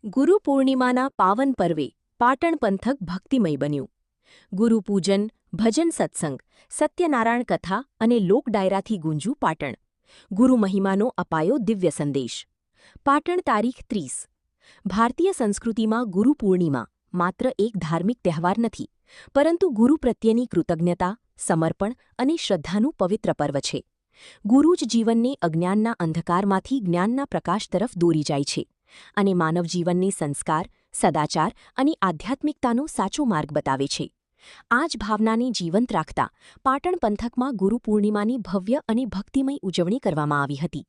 ગુરુ પૂર્ણિમાના પાવન પર્વે પાટણ પંથક ભક્તિમય બન્યું. ગુરુપૂજન, ભજન સત્સંગ, સત્યનારાયણ કથા અને લોક ડાયરાથી ગુંજ્યું પાટણ. ગુરુ મહિમાનો અપાયો દિવ્ય સંદેશ. પાટણ તારીખ 30. ભારતીય સંસ્કૃતિમાં ગુરુ પૂર્ણિમા માત્ર એક ધાર્મિક તહેવાર નથી, પરંતુ ગુરુ પ્રત્યેની કૃતજ્ઞતા, સમર્પણ અને શ્રદ્ધાનું પવિત્ર પર્વ છે. ગુરુ જ જીવનને અજ્ઞાનના અંધકારમાંથી જ્ઞાનના પ્રકાશ તરફ દોરી જાય છે અને માનવ જીવનને સંસ્કાર, સદાચાર અને આધ્યાત્મિકતાનો સાચો માર્ગ બતાવે છે. આ જ ભાવનાને જીવંત રાખતા પાટણ પંથકમાં ગુરુ પૂર્ણિમાની ભવ્ય અને ભક્તિમય ઉજવણી કરવામાં આવી હતી.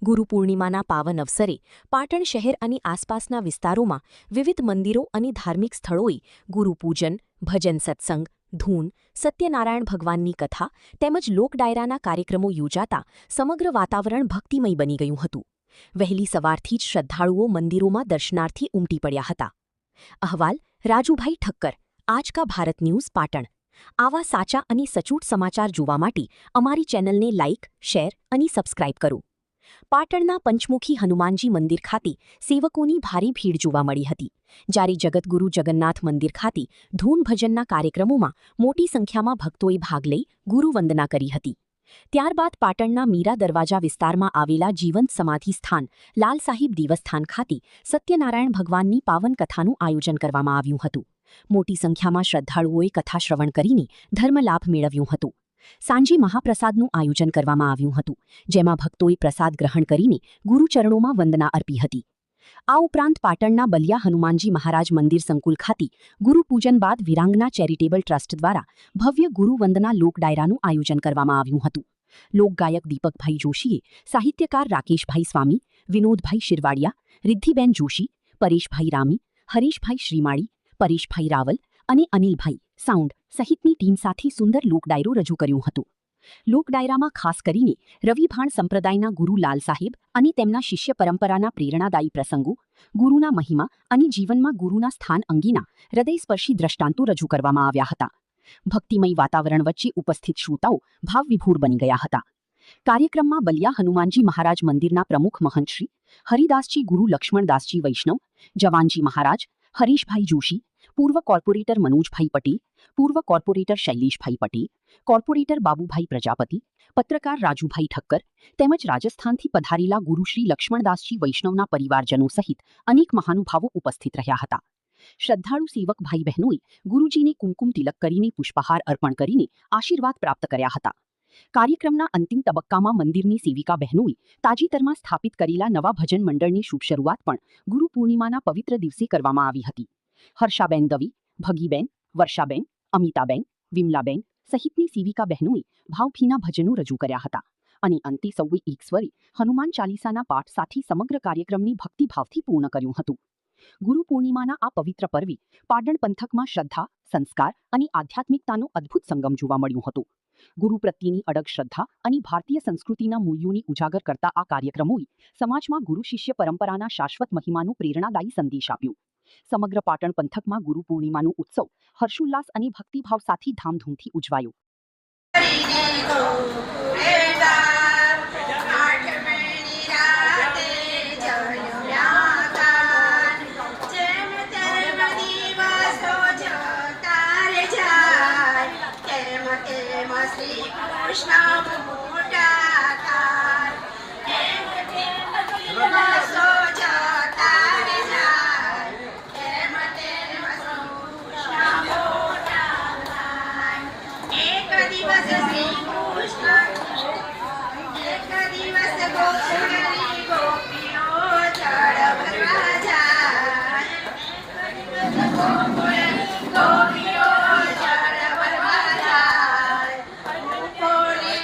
ગુરુ પૂર્ણિમાના પાવન અવસરે પાટણ શહેર અને આસપાસના વિસ્તારોમાં વિવિધ મંદિરો અને ધાર્મિક સ્થળોએ ગુરુપૂજન, ભજન સત્સંગ, ધૂન, સત્યનારાયણ ભગવાનની કથા તેમજ લોક ડાયરાના કાર્યક્રમો યોજાતા સમગ્ર વાતાવરણ ભક્તિમય બની ગયું હતું. વહેલી સવારથી જ શ્રદ્ધાળુઓ મંદિરોમાં દર્શનાર્થી ઉમટી પડ્યા હતા. અહેવાલ રાજુભાઈ ઠક્કર, આજ કા ભારત ન્યૂઝ, પાટણ. આવા સાચા અને સચોટ સમાચાર જોવા માટે અમારી ચેનલને લાઇક, શેર અને સબસ્ક્રાઇબ કરો. પાટણના પંચમુખી હનુમાનજી મંદિર ખાતે સેવકોની ભારે ભીડ જોવા મળી હતી, જ્યારે જગતગુરુ જગન્નાથ મંદિર ખાતે ધૂન ભજનના કાર્યક્રમોમાં મોટી સંખ્યામાં ભક્તોએ ભાગ લઈ ગુરુવંદના કરી હતી. ત્યારબાદ પાટણના મીરા દરવાજા વિસ્તારમાં આવેલા જીવંત સમાધિ સ્થાન લાલ સાહિબ દેવસ્થાન ખાતે સત્યનારાયણ ભગવાનની પાવન કથાનું આયોજન કરવામાં આવ્યું હતું. મોટી સંખ્યામાં શ્રદ્ધાળુઓએ કથા શ્રવણ કરીને ધર્મલાભ મેળવ્યું હતું. સાંજે મહાપ્રસાદનું આયોજન કરવામાં આવ્યું હતું, જેમાં ભક્તોએ પ્રસાદ ગ્રહણ કરીને ગુરુચરણોમાં વંદના અર્પી હતી. આ ઉપરાંત પાટણના બલિયા હનુમાનજી મહારાજ મંદિર સંકુલ ખાતે ગુરુપૂજન બાદ વિરાંગના ચેરિટેબલ ટ્રસ્ટ દ્વારા ભવ્ય ગુરુવંદના લોક ડાયરાનું આયોજન કરવામાં આવ્યું હતું. લોકગાયક દીપકભાઈ જોશીએ સાહિત્યકાર રાકેશભાઈ સ્વામી, વિનોદભાઈ શિરવાડિયા, રિદ્ધિબેન જોશી, પરેશભાઈ રામી, હરીશભાઈ શ્રીમાળી, પરેશભાઈ રાવલ અને અનિલભાઈ સાઉન્ડ સહિતની ટીમ સાથે સુંદર લોક ડાયરો રજૂ કર્યું હતું. લોક ડાયરામાં ખાસ કરીને રવિભાણ સંપ્રદાયના ગુરુ લાલ સાહેબ અને તેમના શિષ્ય પરંપરાના પ્રેરણાદાયી પ્રસંગો, ગુરુના મહિમા અને જીવનમાં ગુરુના સ્થાન અંગેના હૃદયસ્પર્શી દ્રષ્ટાંતો રજૂ કરવામાં આવ્યા હતા. ભક્તિમય વાતાવરણ વચ્ચે ઉપસ્થિત શ્રોતાઓ ભાવવિભોર બની ગયા હતા. કાર્યક્રમમાં બલિયા હનુમાનજી મહારાજ મંદિરના પ્રમુખ મહંત શ્રી હરિદાસજી ગુરુ લક્ષ્મણદાસજી વૈષ્ણવ, જવાનજી મહારાજ, હરીશભાઈ જોશી, પૂર્વ કોર્પોરેટર મનોજભાઈ પટેલ, પૂર્વ કોર્પોરેટર શૈલેષભાઈ પટેલ, કોર્પોરેટર બાબુભાઈ પ્રજાપતિ, પત્રકાર રાજુભાઈ ઠક્કર તેમજ રાજસ્થાનથી પધારેલા ગુરુશ્રી લક્ષ્મણદાસજી વૈષ્ણવના પરિવારજનો સહિત અનેક મહાનુભાવો ઉપસ્થિત રહ્યા હતા. શ્રદ્ધાળુ સેવક ભાઈ બહેનોએ ગુરુજીને કુમકુમ તિલક કરીને પુષ્પહાર અર્પણ કરીને આશીર્વાદ પ્રાપ્ત કર્યા હતા. કાર્યક્રમના અંતિમ તબક્કામાં મંદિરની સેવિકા બહેનોએ તાજેતરમાં સ્થાપિત કરેલા નવા ભજન મંડળની શુભ શરૂઆત પણ ગુરુ પૂર્ણિમાના પવિત્ર દિવસે કરવામાં આવી હતી. હર્ષાબેન દવી, ભગીબેન, વર્ષાબેન, અમિતાબેન, વિમલાબેન સહિતની સેવિકા બહેનોએ ભાવભીના ભજનો રજૂ કર્યા હતા અને અંતે સૌએ એક સ્વરે હનુમાન ચાલીસાના પાઠ સાથે સમગ્ર કાર્યક્રમને ભક્તિભાવથી પૂર્ણ કર્યું હતું. ગુરુ પૂર્ણિમાના આ પવિત્ર પર્વે પાટણ પંથકમાં શ્રદ્ધા, સંસ્કાર અને આધ્યાત્મિકતાનો અદ્ભુત સંગમ જોવા મળ્યો હતો. ગુરુ પ્રત્યેની અડગ શ્રદ્ધા અને ભારતીય સંસ્કૃતિના મૂલ્યોને ઉજાગર કરતા આ કાર્યક્રમોએ સમાજમાં ગુરુ શિષ્ય પરંપરાના શાશ્વત મહિમાનો પ્રેરણાદાયી સંદેશ આપ્યો. સમગ્ર પાટણ પંથકમાં ગુરુ પૂર્ણિમાનો ઉત્સવ હર્ષોલ્લાસ અને ભક્તિભાવ સાથે ધામધૂમથી ઉજવાયો. ગોપીઓ જળ ભરવા જાય, ગોકુળે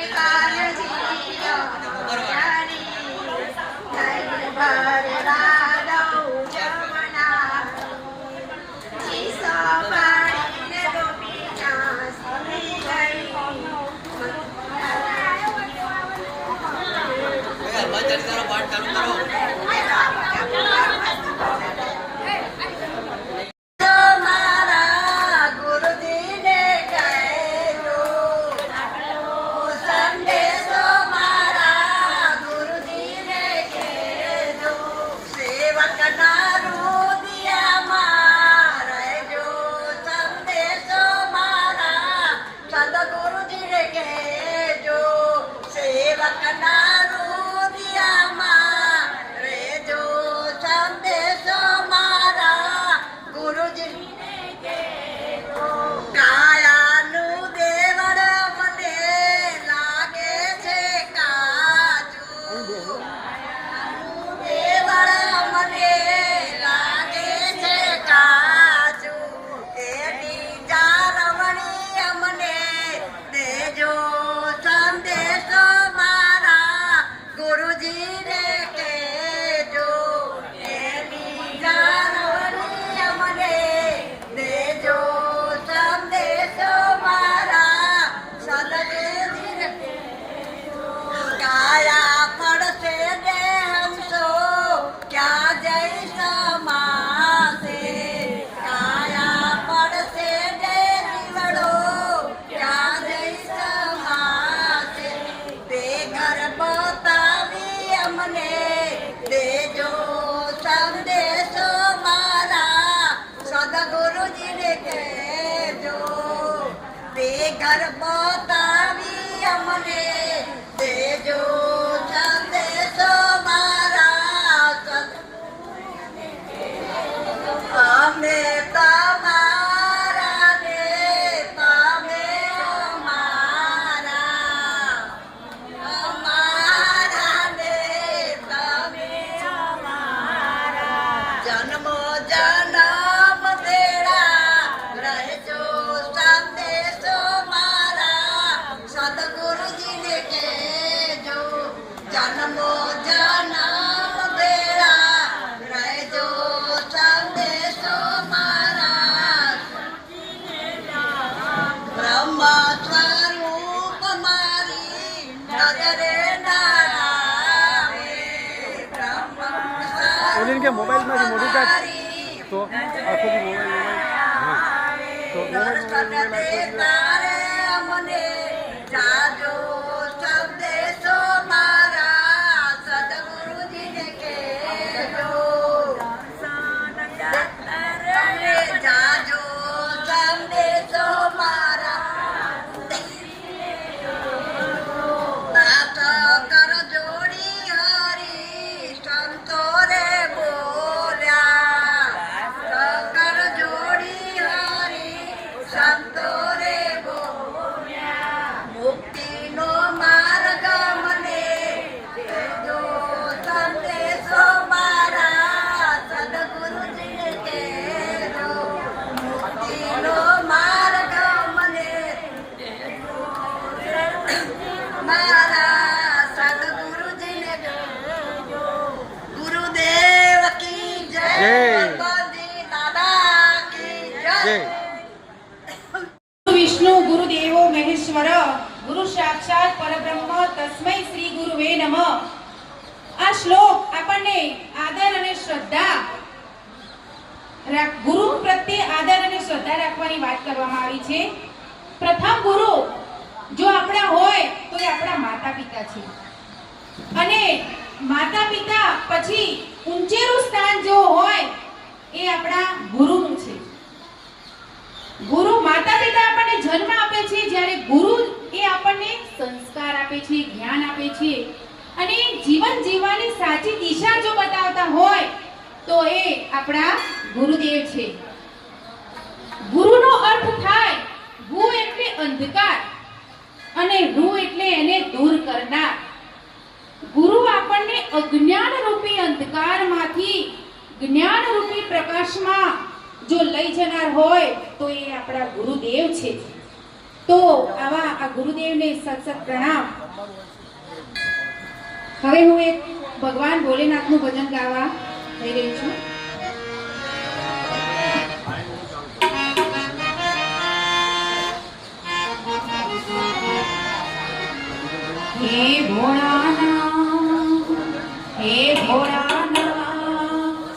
જય સમાસે કાયા પડશે જે જીવડો ત્યાં જય સમાસે તે ઘર બતાવી અમને દેજો સંદેશો મારા સદગુરુજીને કહેજો તે ઘર બતાવી અમને દેજો સંદેશો મારા અમે તમારા ને તમે અમારા અમારા ને તમે અમારા જન્મો જન્મ બેડા રહેજો સંદેશો મારા સદગુરુજીને કહેજો જન્મો જન્મ બેડા રહેજો સંદેશો મારા બ્રહ્મ સ્વરૂપ મારી નજરે ના આવે બ્રહ્મ ઓલી કે મોબાઈલમાંથી મોટું કાઢ મારી તો આખો દી મોબાઈલ હા તો મોબાઈલ તારે અમને જાજો સંદેશો મારા સદગુરુજીને કહેજો તમે જાજો સંદેશો મારા નાથ કર જોડી હરી સંતો રે બોલ્યા કર જોડી હરી સંતો રે બોલ્યા મુક્તિનો માર્ગ મને દેજો સંદેશો મારા સદગુરુજીને કહેજો મુક્તિનો માર્ગ મને મારા સદગુરુજીને કહેજો ગુરુદેવ કી જય જય. ગણપતિ દાદા કી જય જય વિષ્ણુ ગુરુદેવો મહેશ્વર ગુરુ સાક્ષાત પરબ્રહ્મ તસ્મૈ શ્રી ગુરુવે નમઃ. આ શ્લોક આપણને આદર અને શ્રદ્ધા ગુરુ પ્રત્યે આદર અને શ્રદ્ધા રાખવાની વાત કરવામાં આવી છે. પ્રથમ ગુરુ જો આપણા હોય તો એ આપણા માતા પિતા છે અને માતા પિતા પછી ઊંચેરું સ્થાન જો હોય એ આપણા ગુરુનું છે. ગુરુ માતા પિતા આપણને જન્મ આપે છે જ્યારે ગુરુ એ આપણને સંસ્કાર આપે છે, જ્ઞાન આપે છે અને જીવન જીવવાની સાચી દિશા જો બતાવતા હોય તો એ આપણા ગુરુદેવ છે. ગુરુનો અર્થ થાય ગુ એટલે અંધકાર અને રૂ એટલે એને દૂર કરનાર. ગુરુ આપણને અજ્ઞાન રૂપી અંધકારમાંથી જ્ઞાન રૂપી પ્રકાશમાં જો લઈ જનાર હોય તો એ આપણા ગુરુદેવ છે. તો આવા આ ગુરુદેવને સત પ્રણામ. હવે હું એક ભગવાન ભોલેનાથનું ભજન ગાવા જઈ રહી છું. હે ભોળાનાથ, હે ભોળાનાથ,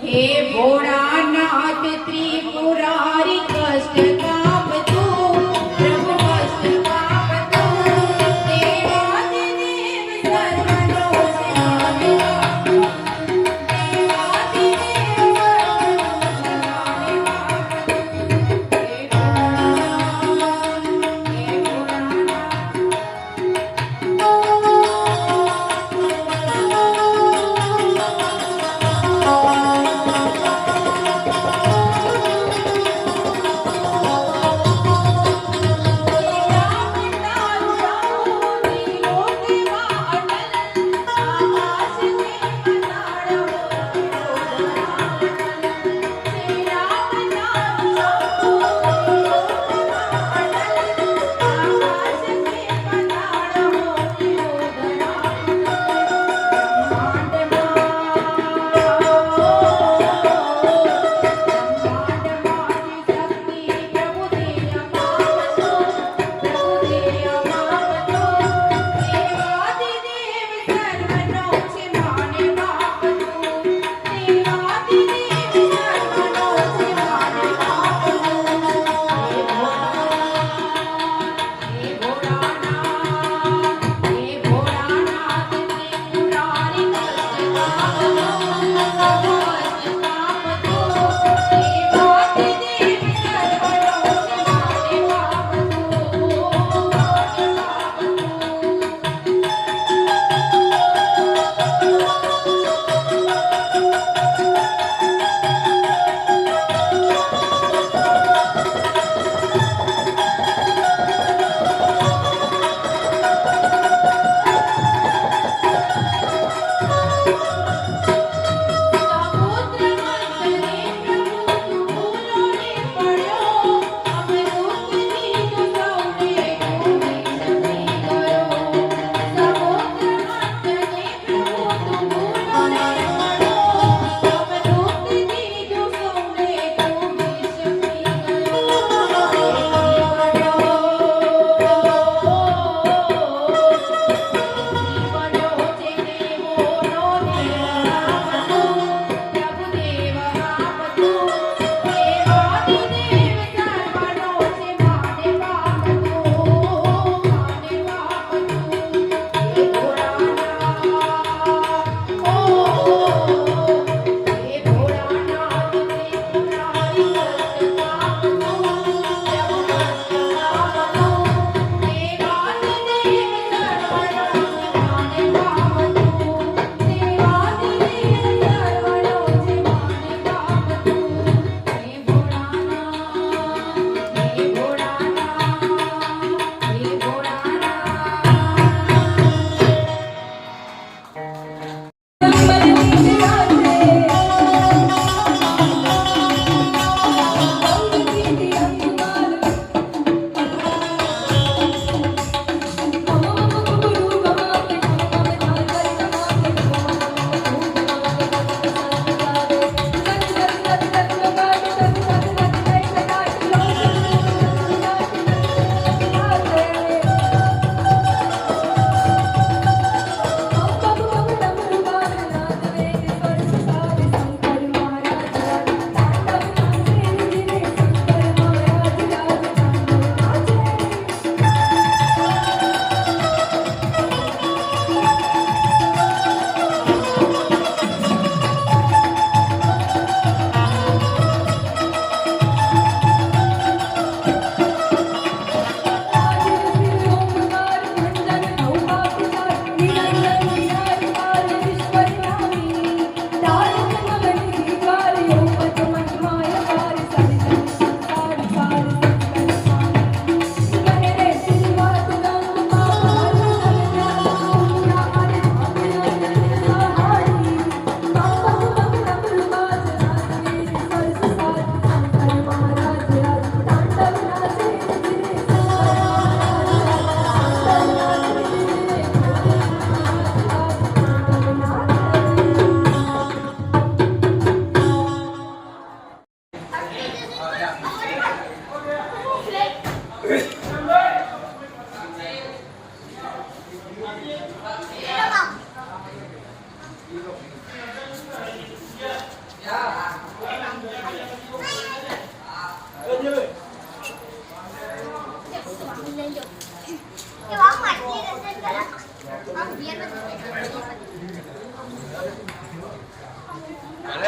હે ભોળાનાથ ત્રિપુરારી કષ્ટ કાપતો પ્રભુ કષ્ટ કાપતો દેવાદિદેવ સર્વનો સેનાધિપતિ દેવાદિદેવ સર્વનો સેનાધિપતિ હે ભોળાનાથ, હે ભોળાનાથ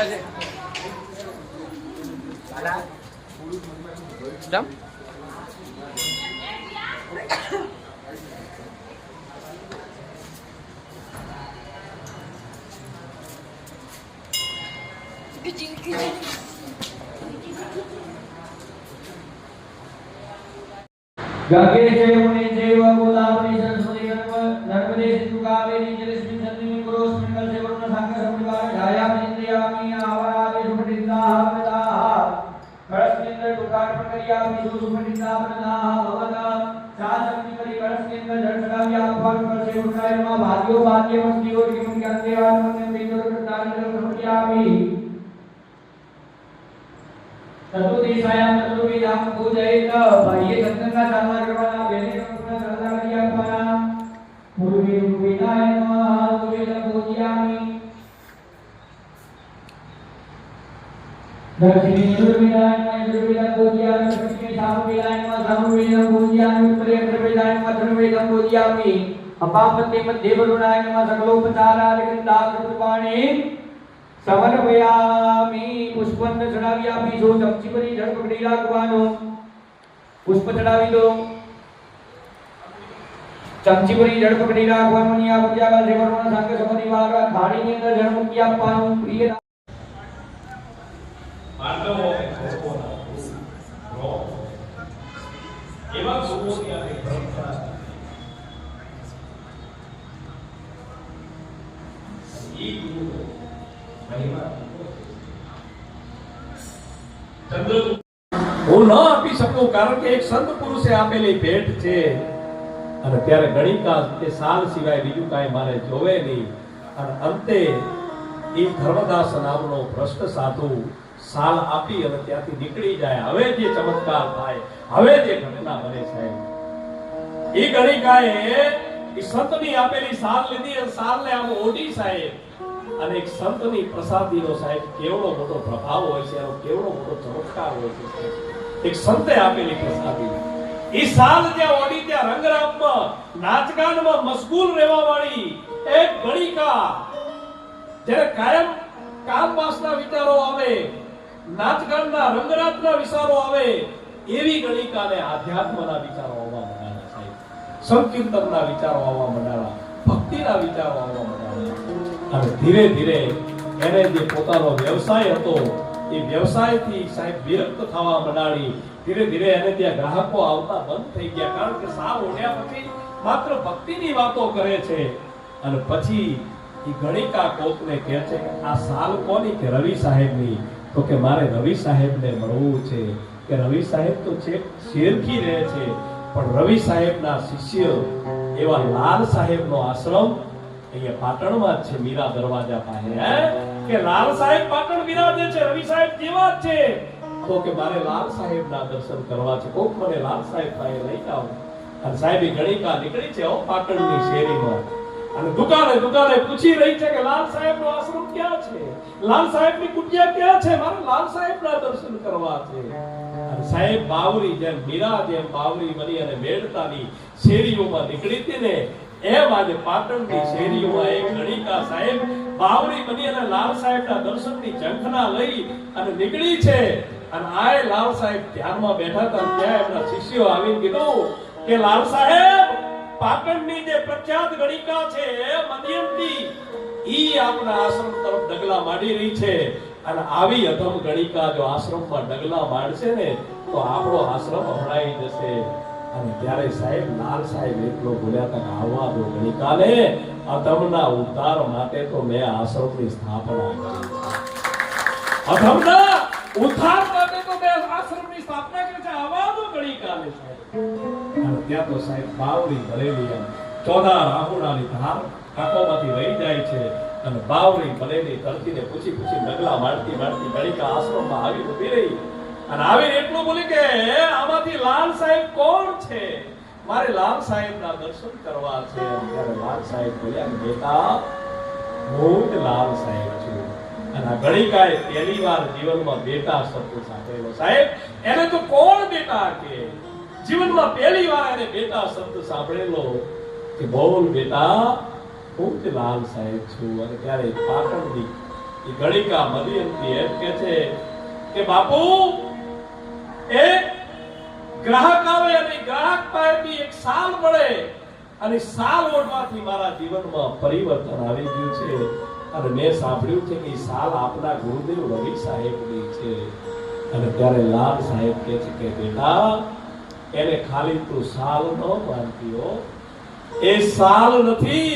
કેમ गंगे चैमुने चैव गोदावरी सरस्वती नर्मदे सिंधु कावेरी जलेस्मिन् सन्निधिं कुरुस्मिन् कलशे वरुण सागर समुद्राय ध्यायामि चिन्तयामि आवरादे सुपठिताः प्रदाः कलशेन्द्र टुकारपण करियामि सुपठिताः प्रदाः भवता शासन्ति करि कलशेन्द्र जलसदामि आत्मान कलशे वरुणाय नमः भाग्यो भाग्यमस्ति किं ज्ञाते आत्मन्यं विदुरकृतानि समर्पयामि चतुर्दिशायां चतुर्वेदां पूजयेत बाह्ये गंगा चालना करवाना बेने नमस्कार चालना करिया पाना पूर्वे वेदाय नमः वेदं पूजयामि दक्षिणे यजुर्वेदाय नमः यजुर्वेदं पूजयामि दक्षिणे सामवेदाय नमः सामवेदं पूजयामि उत्तरे अथर्ववेदाय नमः अथर्ववेदं पूजयामि अपामते मध्ये वरुणाय नमः सकलोपचारादिकृताकृतपाणे समर्पयामि पुष्पं चढ़ाव्यामि जो चमची भरी जड़ पकड़ी રાખવાનો પુષ્પ ચડાવી દો ચમચી ભરી જળ પકડી રાખવાનું ની આ પૂજાવા સેવરોના સંગ સમતિ વાળા થાળીની અંદર જળ મૂકી આપવાનું પ્રિય પાંડવો એવા સુમોની આને પરંપરા ઈ ગુરુ મહિમા ચંદ્ર હું ન આપી શકું કારણ કે એક સંત પુરુષે આપેલી ભેટ છે અને ત્યારે ગણિકા તે સાલ સિવાય બીજું કાંઈ મારે જોવે નહીં અને અંતે એ ધર્મદાસ નામનો ભ્રષ્ટ સાધુ સાલ આપી અને ત્યાંથી નીકળી જાય હવે જે ચમત્કાર થાય હવે જે ઘટના બને સાહેબ એ ગણિકાએ એ સંતની આપેલી સાલ લીધી અને સાલને આમ ઓઢી સાહેબ અને એક સંતની પ્રસાદીનો સાહેબ કેવડો મોટો પ્રભાવ હોય છે એનો કેવડો મોટો ચમત્કાર હોય છે એક સંતે આપેલી પ્રસાદી ઈ સાલ જ્યાં ઓડી ત્યાં રંગરામમાં નાચગાનમાં મશગુલ રહેવા વાળી એક ગણિકા જ્યારે કાયમ કામ વાસના વિચારો આવે નાચગાનના રંગરાતના વિચારો આવે એવી ગણિકાને આધ્યાત્મના વિચારો આવવા માંડ્યા સાહેબ સંકીર્તનના વિચારો આવવા માંડ્યા ભક્તિના વિચારો આવવા માંડ્યા અને ધીરે ધીરે એને જે પોતાનો વ્યવસાય હતો એ વ્યવસાયથી સાહેબ વિરક્ત થવા માંડી ધીરે ધીરે એને ત્યાં ગ્રાહકો આવતા બંધ થઈ ગયા કારણ કે સાવ ઓઢ્યા પછી માત્ર ભક્તિની વાતો કરે છે અને પછી એ ગણિકા કોકને કહે છે કે આ સાલ કોની કે રવિ સાહેબની તો કે મારે રવિ સાહેબને મળવું છે કે રવિ સાહેબ તો છેક શેરખી રહે છે પણ રવિ સાહેબના શિષ્ય એવા લાલ સાહેબનો આશ્રમ અહીંયા પાટણમાં જ છે મીરા દરવાજા પાસે કે લાલ સાહેબ પાટણ બિરાજે છે રવિ સાહેબ જેવા જ છે તો કે મારે લાલ સાહેબના દર્શન કરવા છે કોક મને લાલ સાહેબ પાસે લઈ જાઓ અને સાહેબ ગણિકા નીકળી છે પાટણની શેરીમાં અને દુકાને દુકાને પૂછી રહી છે કે લાલ સાહેબનો આશ્રમ ક્યાં છે લાલ સાહેબની કુટિયા ક્યાં છે મારે લાલ સાહેબના દર્શન કરવા છે અને સાહેબ બાવરી જેમ મીરા જેમ બાવરી બની અને મેળતાની શેરીઓમાં નીકળી હતી ને એમ આજે પાટણની શેરીઓમાં એક ગણિકા સાહેબ બાવરી બની અને લાલ સાહેબના દર્શનની ઝંખના લઈ અને નીકળી છે અને આય લાલ સાહેબ ધ્યાનમાં બેઠા હતા ત્યાં એમના શિષ્યો આવીને કીધું કે લાલ સાહેબ પાટણની જે પ્રખ્યાત ગણિકા છે મધ્યમતી ઈ આપના આશ્રમ તરફ ડગલા માંડી રહી છે અને આવી અધમ ગણિકા જો આશ્રમમાં ડગલા માંડશે ને તો આપણો આશ્રમ હમણાઈ જશે અને ત્યારે સાહેબ લાલ સાહેબ એટલો બોલ્યા હતા આવવા દો ગણિકાને અધમના ઉદ્ધાર માટે તો મેં આશ્રમની સ્થાપના કરી અધમના ઉદ્ધાર માટે તો મેં આશ્રમની સ્થાપના કરી છે આવવા દો ગણિકાને સાહેબ અને ત્યાં તો સાહેબ બાવરી ભરેલી એમ 14 રાહુડાની ધાર કાકોમાંથી વહી જાય છે અને બાવરી ભરેલી ધરતીને પૂછી પૂછી ડગલા મારતી મારતી ગણિકા આશ્રમમાં આવી ઊભી રહી અને આવીને એટલું બોલી કે આમાંથી લાલ સાહેબ કોણ છે મારે લાલ સાહેબના દર્શન કરવા છે ત્યારે લાલ સાહેબ બોલ્યા કે બેટા હું જ લાલ સાહેબ છું અને આ ગણિકાએ પહેલીવાર જીવનમાં બેટા શબ્દ સાંભળેલો સાહેબ એને તો કોણ બેટા કે જીવનમાં પહેલીવાર એને બેટા શબ્દ સાંભળેલો કે બોલ બેટા હું જ લાલ સાહેબ છું અને ત્યારે પાટણની એ ગણિકા મદિયંતી એમ કે છે કે બાપુ એક ગ્રાહક આવે અને ગ્રાહક પાસેથી એક સાલ મળે અને સાલ ઓઢવાથી મારા જીવનમાં પરિવર્તન આવી ગયું છે અને મેં સાંભળ્યું છે કે એ સાલ આપના ગુરુદેવ રવિ સાહેબની છે. અને ત્યારે લાલ સાહેબ કહે છે કે બેટા એને ખાલી તું સાલ ન માનતી હો, એ સાલ નથી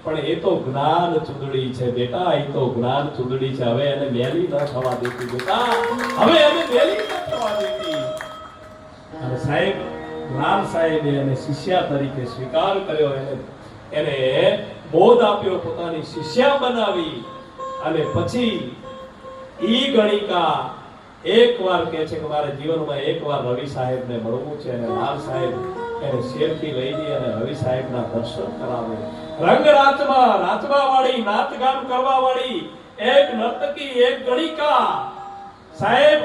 પણ એ તો જ્ઞાન ચૂંદડી છે બેટા, એ તો જ્ઞાન ચૂંદડી છે. હવે એને મેલી ન થવા દેતી બેટા, હવે એને મેલી ન થવા દેતી. અને સાહેબ લાલ સાહેબે એને શિષ્યા તરીકે સ્વીકાર કર્યો, એને બોધ આપ્યો, પોતાની શિષ્યા બનાવી. અને પછી ઈ ગણિકા એકવાર કહે છે કે મારે જીવનમાં એકવાર રવિ સાહેબને મળવું છે. અને લાલ સાહેબ એને શેરથી લઈ જઈ અને રવિ સાહેબના દર્શન કરાવે. રંગ રાચવા વાળી, નાચગાન કરવા વાળી એક નર્તકી, એક ગણિકા સાહેબ,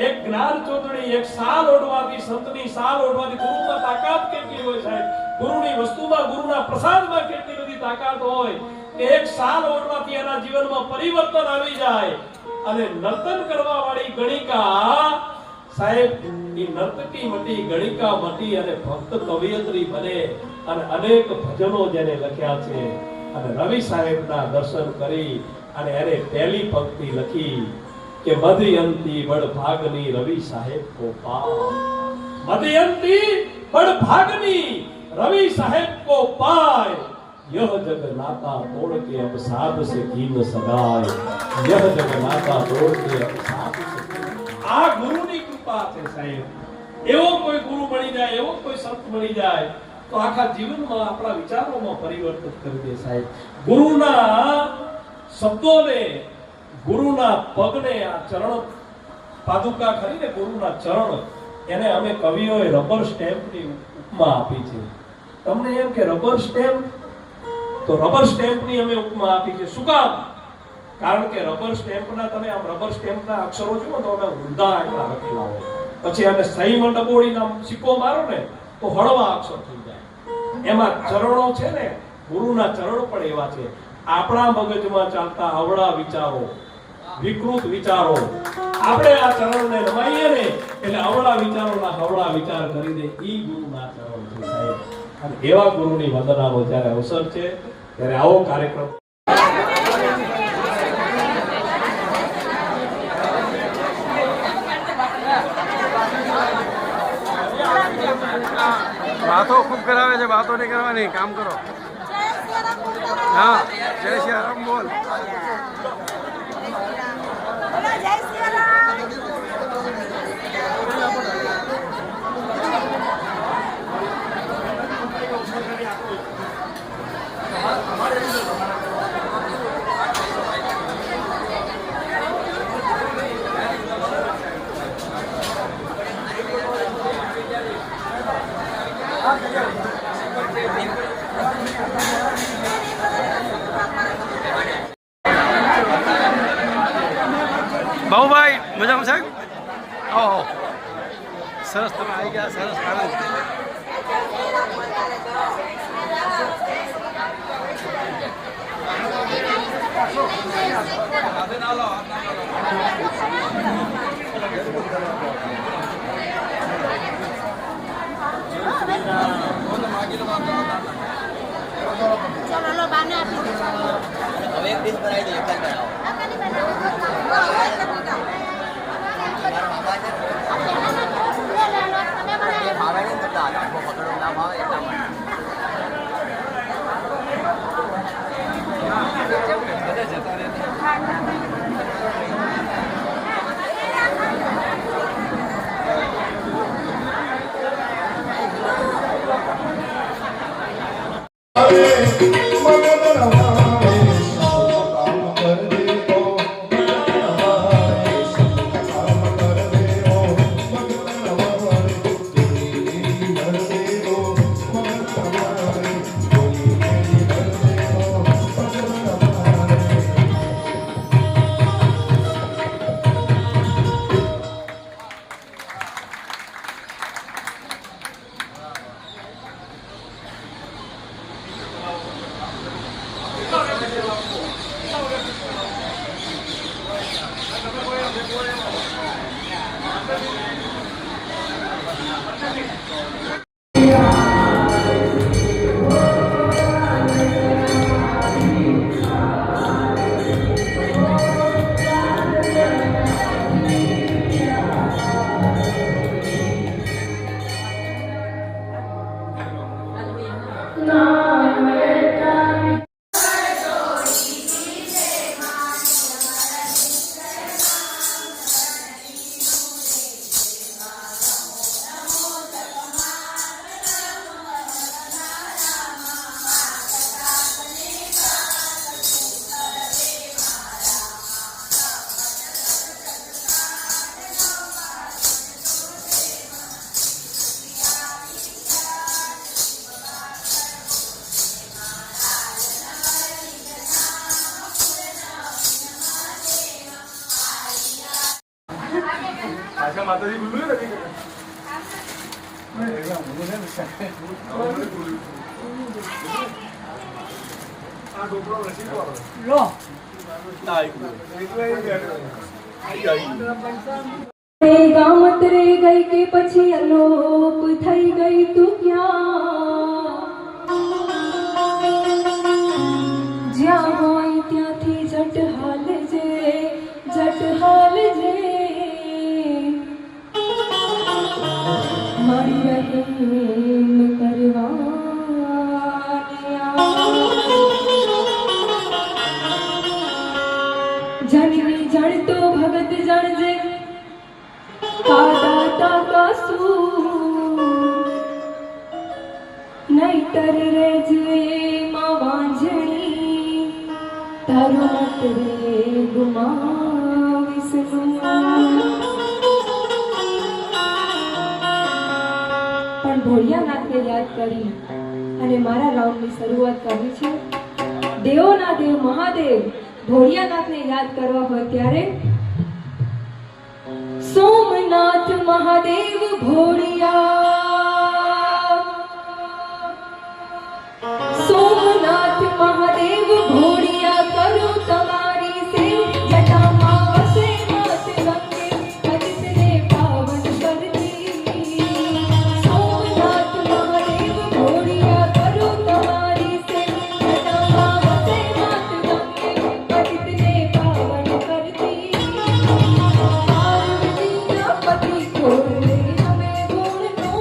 એક જ્ઞાન ચોદડી, એક સાલ ઓઢવાથી, સંતની સાલ ઓઢવાથી ગુરુમાં તાકાત કેટલી હોય સાહેબ, ગુરુની વસ્તુમાં, ગુરુના પ્રસાદમાં કેટલી બધી તાકાત હોય કે એક સાલ ઓઢવાથી એના જીવનમાં પરિવર્તન આવી જાય. અને નર્તન કરવા વાળી ગણિકા સાહેબ, એ નર્તકી મટી, ગણિકા મટી અને ભક્ત કવિયત્રી બને અને અનેક ભજનો જેને લખ્યા છે. અને રવિ સાહેબના દર્શન કરી અને એને પહેલી પંક્તિ લખી કે મદયંતી બડભાગની રવિ સાહેબ કો પાય, મદયંતી बड़भागनी रवि साहेब को पाए, यह जग नाता तोड़ के अब साध से कीन सगाए, यह जग नाता तोड़ के अब साध से आ गुरु ની કૃપા છે સાહેબ. એવો કોઈ ગુરુ મળી જાય, એવો કોઈ સંત મળી જાય તો આખા જીવનમાં આપણા વિચારોમાં પરિવર્તન કરી દે સાહેબ. ગુરુના શબ્દોને, ગુરુના પગને, આ ચરણ પાદુકા ખરીને ગુરુના ચરણ, એને અમે કવિઓએ રબર સ્ટેમ્પની ઉપમા આપી છે. તમને એમ કે રબર સ્ટેમ્પ, તો રબર સ્ટેમ્પની અમે ઉપમા આપી છે. શું કામ? કારણ કે રબર સ્ટેમ્પના, તમે આમ રબર સ્ટેમ્પના અક્ષરો જુઓ તો અમે ઊંધા એટલા લખેલા હોય, પછી અમે સહીમાં ડબોડીને સિક્કો મારો ને તો હળવા અક્ષર થઈ જાય. એમાં ચરણો છે ને, ગુરુના ચરણ પણ એવા છે. આપણા મગજમાં ચાલતા અવળા વિચારો, વિકૃત વિચારો, આપણે આ ચરણને નમાઈએ ને એટલે અવળા વિચારોના હવળા વિચાર કરી દે. ઈ ગુરુના ચરણ છે સાહેબ. અને એવા ગુરુની વંદનાનો જ્યારે અવસર છે ત્યારે આવો કાર્યક્રમ बातों खूब करावे છે, बातों नहीं करवानी, काम करो. हाँ, जय श्री राम बोल. जय श्री राम. બાહુભાઈ મજામાં સાહેબ? આવો સરસ, તમે આવી ગયા, સરસ. આનંદ. चलो लो बाने आप अब एक डिश बनाई दो, एक कल बनाओ. ये भावे नहीं करता, आपको पकड़ो ना भावे એટલા માટે. मगन रवाने सब काम कर दे. પાછા માતાજી બોલું નથી આ ડોકરો રસી લો ગામત રે ગઈ કે પછી અલોપ થઈ ગઈ તું ક્યાં જ્યાં હોય ત્યાંથી જટ હાલજે મારી રહેમ કરવાની જનની જણતો ભગત જણજે કાદાતા કાસુ નહીતર રેજે માં વાંજણી તારું મત રે ગુમાવીશનું પણ ભોળિયાનાથને યાદ કરી અને મારા રાઉન્ડની શરૂઆત કરવી છે. દેવોના દેવ મહાદેવ ભોળિયાનાથને યાદ કરવા હોય ત્યારે સોમનાથ મહાદેવ ભોળિયા સોમનાથ મહાદેવ ભોળિયા કરો તમારી સેવ જટામાં વસે માત ગંગે પતિતને પાવન કરતી સોમનાથ મહાદેવ ભોળિયા કરો તમારી સેવ જટામાં વસે માત ગંગે પતિતને પાવન કરતી પતિ છોડે હમે ગુણનો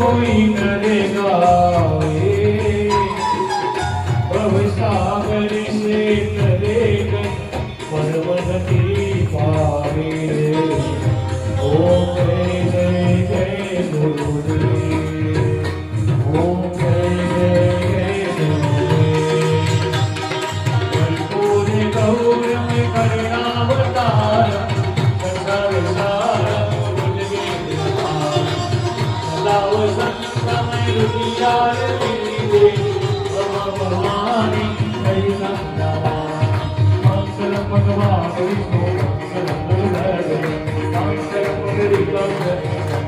કોઈ નરે ગાવે ભવસાગર સે તરે પરમગતિ પાવે ઓમ જય જય ગુરુદેવ ઓમ જય જય ગુરુદેવ ગૌરમ કરુણાવતાર લાવ સંતમય રુચિયાર વિદે ભગવાની હરિ નામ મંગલ ભગવાન વિષ્ણુ મંગલ મંગલ મંગલ મંગલ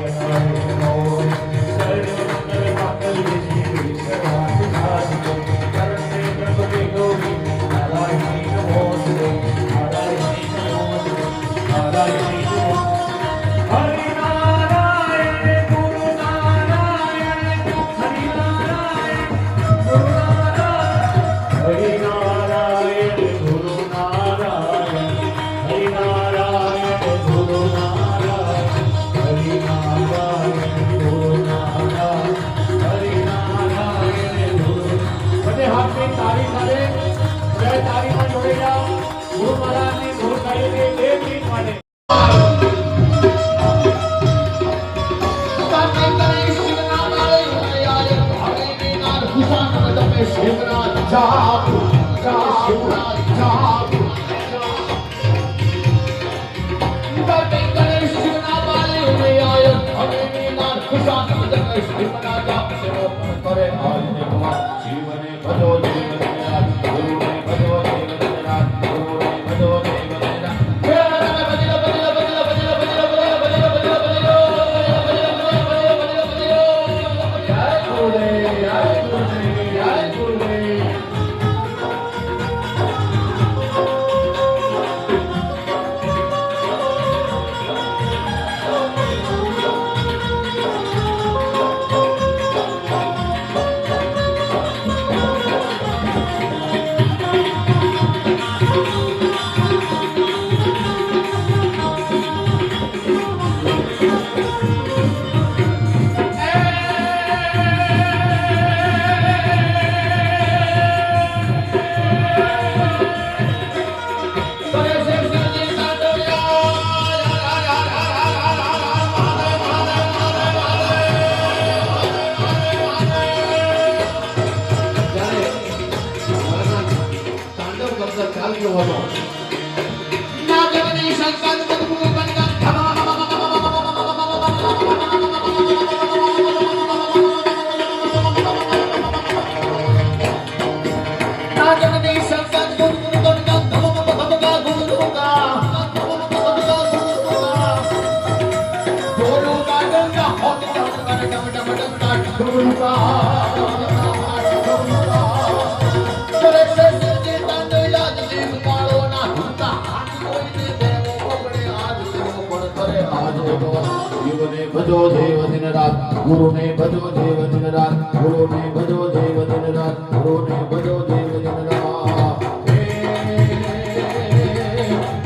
ભજો દેવ દિન રાત ગુરુને ભજો દેવ દિન રાત ગુરુને ભજો દેવ દિન રાત ગુરુને ભજો દેવ દિન રાત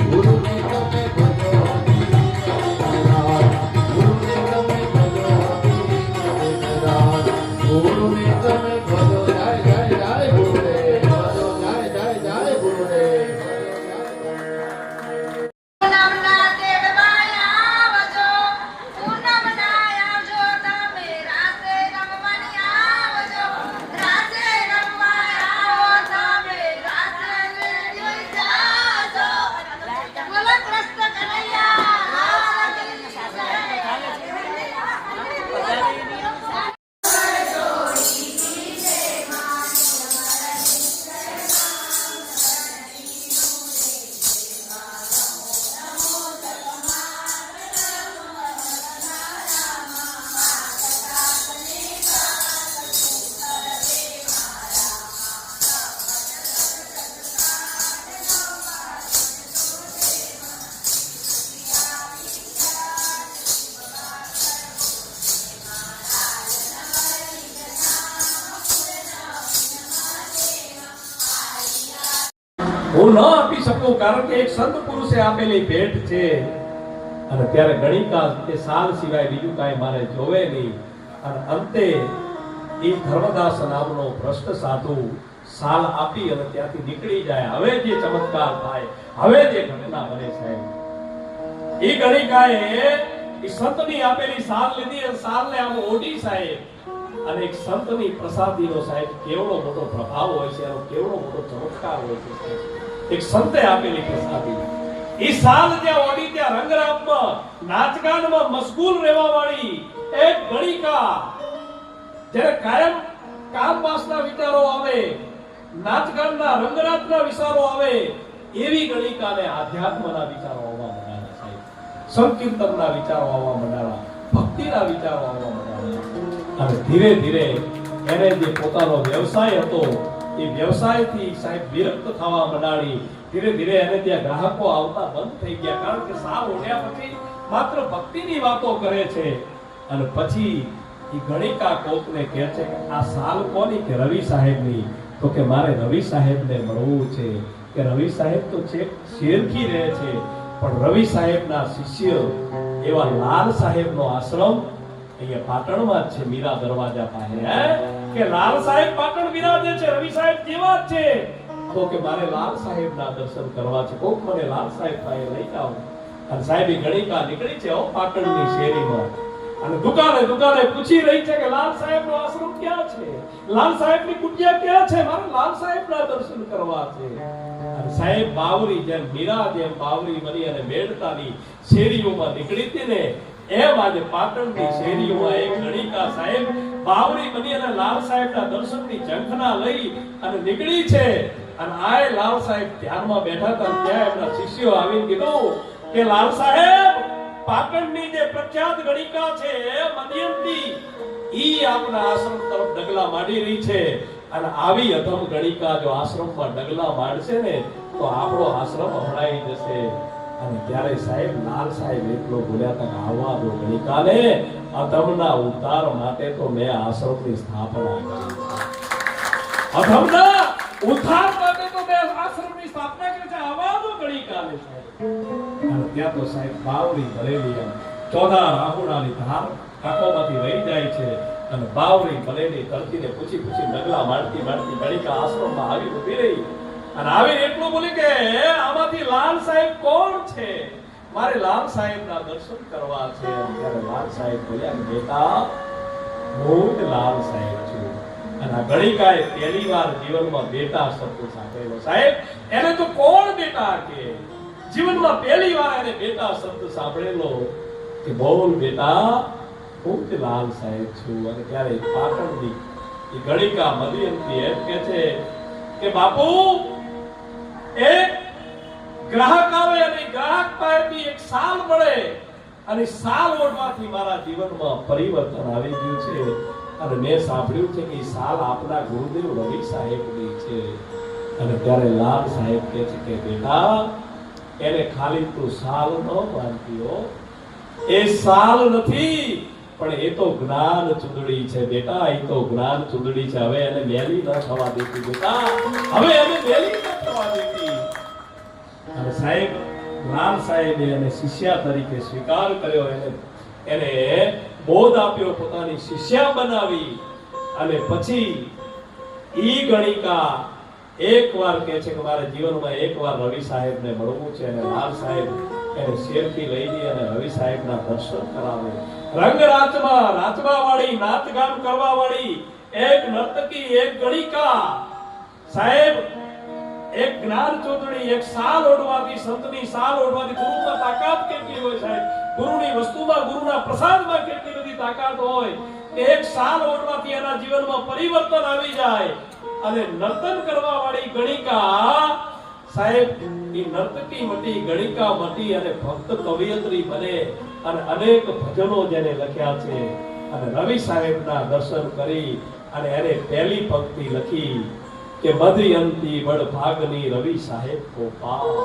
ગુરુને તમે ભજો ગુરુને તમે ભજો જય જય જય ગુરુદેવ ભજો જય જય જય ગુરુદેવ પૂનમના દેવવાય આવજો પૂનમના આવજો તમે રાસે રમવાની આવજો રાસે રમવા આવો તમે રાસે જોઈ જાજો બોલો કૃષ્ણ કનૈયા હું ન આપી શકું કારણ કે એક સંત પુરુષે આપેલી ભેટ છે અને ત્યારે ગણિકા એ સાલ સિવાય બીજું કાંઈ મારે જોવે નહીં અને અંતે એ ધર્મદાસ નામનો ભ્રષ્ટ સાધુ સાલ આપી અને ત્યાંથી નીકળી જાય. હવે જે ચમત્કાર થાય, હવે જે ઘટના બને સાહેબ, એ ગણિકાએ એ સંતની આપેલી સાલ લીધી અને સાલને આમ ઓઢી સાહેબ, અને એક સંતની પ્રસાદીનો સાહેબ કેવડો મોટો પ્રભાવ હોય છે, એનો કેવડો મોટો ચમત્કાર હોય છે સાહેબ. એક સંતે આપેલી પ્રસાદી એ સાલ જ્યાં ઓઢી ત્યાં રંગરામમાં નાચગાનમાં મશગુલ રહેવા વાળી એક ગણિકા, જ્યારે કાયમ કામ વાસના વિચારો આવે, નાચગાનના રંગરાતના વિચારો આવે, એવી ગણિકાને આધ્યાત્મના વિચારો આવવા માંડ્યા સાહેબ, સંકીર્તનના વિચારો આવવા માંડ્યા, ભક્તિના વિચારો આવવા માંડ્યા. અને ધીરે ધીરે એને જે પોતાનો વ્યવસાય હતો એ વ્યવસાયથી સાહેબ વિરક્ત થવા માંડી. ધીરે ધીરે એને ત્યાં ગ્રાહકો આવતા બંધ થઈ ગયા, કારણ કે સાવ ઓઢ્યા પછી માત્ર ભક્તિની વાતો કરે છે. અને પછી એ ગણિકા કોકને કહે છે કે આ સાલ કોની? કે રવિ સાહેબની. તો કે મારે રવિ સાહેબને મળવું છે. કે રવિ સાહેબ તો છેક શેરથી રહે છે, પણ રવિ સાહેબના શિષ્ય એવા લાલ સાહેબનો આશ્રમ અહીંયા પાટણમાં જ છે, મીરા દરવાજા પાસે. કે લાલ સાહેબ પાટણ બિરાજે છે, રવિ સાહેબ જેવા જ છે. તો કે મારે લાલ સાહેબના દર્શન કરવા છે, કોક મને લાલ સાહેબ પાસે લઈ જાઓ. અને સાહેબ ગણિકા નીકળી છે પાટણની શેરીમાં, અને દુકાને દુકાને પૂછી રહી છે કે લાલ સાહેબનો આશ્રમ ક્યાં છે, લાલ સાહેબની કુટિયા ક્યાં છે, મારે લાલ સાહેબના દર્શન કરવા છે. અને સાહેબ બાવરી જેમ મીરા જેમ બાવરી બની અને મેળતાની શેરીઓમાં નીકળી હતી ને, એમ આજે પાટણની શેરીઓમાં એક ગણિકા સાહેબ બાવરી બની અને લાલ સાહેબના દર્શનની ઝંખના લઈ અને નીકળી છે. અને આ લાલ સાહેબ ધ્યાનમાં બેઠા હતા, ત્યાં એમના શિષ્યો આવીને કીધું કે લાલ સાહેબ, પાટણની જે પ્રખ્યાત ગણિકા છે મધ્યંતી, ઈ આપના આશ્રમ તરફ ડગલા માંડી રહી છે. અને આવી અધમ ગણિકા જો આશ્રમમાં ડગલા માંડશે ને તો આપણો આશ્રમ હમણાઈ જશે. અને ત્યારે સાહેબ લાલ સાહેબ એટલો બોલ્યા હતા કે આવવા દો ગણિકાને, અધમના ઉદ્ધાર માટે તો મેં આશ્રમની સ્થાપના કરી. અધમના ઉદ્ધાર માટે તો મેં આશ્રમની સ્થાપના કરી છે, આવવા દો ગણિકાને સાહેબ. અને ત્યાં તો સાહેબ બાવરી ભરેલી એમ 14 રાહુડાની ધાર કાકોમાંથી વહી જાય છે. અને બાવરી ભરેલી તરતીને પૂછી ડગલા માંડતી ગણિકા આશ્રમમાં આવી ઊભી રહી. અને આવીને એટલું બોલી કે આમાંથી લાલ સાહેબ કોણ છે, મારે લાલ સાહેબના દર્શન કરવા છે. ત્યારે લાલ સાહેબ બોલ્યા કે બેટા, હું જ લાલ સાહેબ છું. અને આ ગણિકાએ પહેલીવાર જીવનમાં બેટા શબ્દ સાંભળેલો સાહેબ. એને તો કોણ બેટા કે, જીવનમાં પહેલીવાર એને બેટા શબ્દ સાંભળેલો કે બોલ બેટા, હું જ લાલ સાહેબ છું. અને ત્યારે પાટણની એ ગણિકા મધ્યંતી એમ કે છે કે બાપુ, એક ગ્રાહક આવે અને ગ્રાહક પાસેથી એક સાલ મળે, અને સાલ ઓઢવાથી મારા જીવનમાં પરિવર્તન આવી ગયું છે. અને મેં સાંભળ્યું છે કે સાલ આપના ગુરુદેવ રવિ સાહેબની છે. અને ત્યારે લાલ સાહેબ કહે છે કે બેટા, એને ખાલી તું સાલ ન માનતી હો, એ સાલ નથી, પણ એ તો જ્ઞાન ચૂંદડી છે બેટા, એ તો જ્ઞાન ચૂંદડી છે. હવે એને મેલી ન થવા દેતી બેટા, હવે એને મેલી ન થવા દેતી. અને સાહેબ લાલ સાહેબે એને શિષ્યા તરીકે સ્વીકાર કર્યો, એને બોધ આપ્યો, પોતાની શિષ્યા બનાવી. અને પછી ઈ ગણિકા એકવાર કહે છે કે મારે જીવનમાં એકવાર રવિ સાહેબને મળવું છે. અને લાલ સાહેબ એને શેરથી લઈ જઈ અને રવિ સાહેબના દર્શન કરાવે. રંગરાચમાં નાચવા વાળી, નાચગાન કરવા વાળી એક નર્તકી, એક ગણિકા સાહેબ, એક જ્ઞાન ચોધડી, એક સાલ ઓઢવાથી, સંતની સાલ ઓઢવાથી ગુરુમાં તાકાત કેટલી હોય સાહેબ, ગુરુની વસ્તુમાં, ગુરુના પ્રસાદમાં કેટલી બધી તાકાત હોય કે એક સાલ ઓઢવાથી એના જીવનમાં પરિવર્તન આવી જાય. અને નર્તન કરવા વાળી ગણિકા સાહેબ, એ નર્તકી મટી, ગણિકા મટી અને ભક્ત કવિયત્રી બને. અને અનેક ભજનો જેને લખ્યા છે. અને રવિ સાહેબના દર્શન કરી અને એને પહેલી પંક્તિ લખી કે મધ્યંતી બળ ભાગની રવિ સાહેબ કો પાય,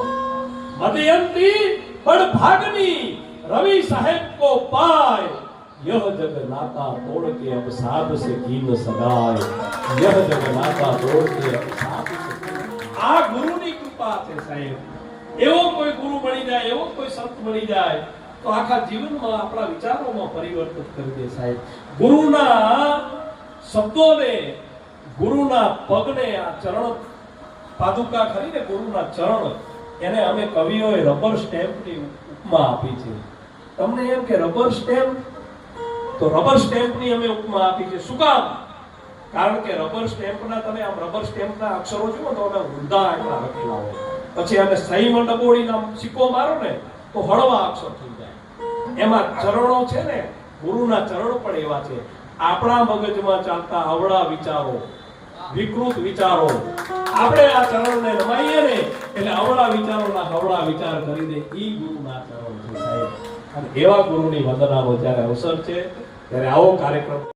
મધ્યંતી બળ ભાગની रवि साहेब को पाए, यह जग नाता तोड़ के अब साध से कीन सगाए, यह जग नाता तोड़ के अब साध से आ गुरु ની કૃપા છે સાહેબ. એવો કોઈ ગુરુ મળી જાય, એવો કોઈ સંત મળી જાય તો આખા જીવનમાં આપણા વિચારોમાં પરિવર્તન કરી દે સાહેબ. ગુરુના શબ્દોને, ગુરુના પગને, આ ચરણ પાદુકા ખરીને ગુરુના ચરણ, એને અમે કવિઓએ રબર સ્ટેમ્પની ઉપમા આપી છે. તમને એમ કે રબર સ્ટેમ્પ, તો રબર સ્ટેમ્પની અમે ઉપમા આપી છે. શું કામ? કારણ કે રબર સ્ટેમ્પના, તમે આમ રબર સ્ટેમ્પના અક્ષરો જુઓ તો અમે ઊંધા આટલા લખેલા હોય, પછી અમે સહીમાં ડબોડીને સિક્કો મારો ને તો હળવા અક્ષર થઈ જાય. એમાં ચરણો છે ને, ગુરુના ચરણ પણ એવા છે. આપણા મગજમાં ચાલતા અવળા વિચારો, વિકૃત વિચારો, આપણે આ ચરણને નમાઈએ ને એટલે અવળા વિચારોના હવળા વિચાર કરી દે. ઈ ગુરુના ચરણ છે સાહેબ. અને એવા ગુરુની વંદનાનો જ્યારે અવસર છે ત્યારે આવો કાર્યક્રમ